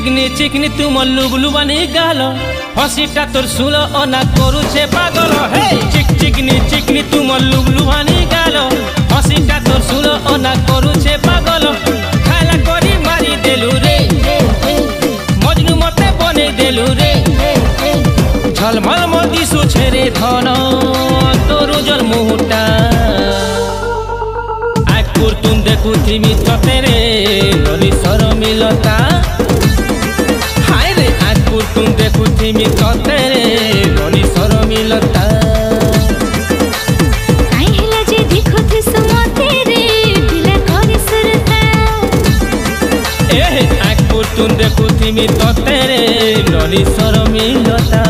चिकनी तुम लुबलुबानी गाल हसीटा तोर सुल अना करुछे पागल हे चिकनी तुम लुबलुबानी गाल हसीटा तोर सुल अना करुछे पागल खाला करी मारी देलु रे मजनू मते बने देलु रे झलमल मदिसु छेरे धन तोर जल मुहुटा आकुर तुम देखु थिमी ततेरे नली सर मिलता हाय रे आकुर तुम देखु थिमी ततेरे नली सर मिलता काई हेला जे देखु थि सुमते रे पिला करे सुरता ए आकुर तुम देखु थिमी ततेरे नली सर मिलता।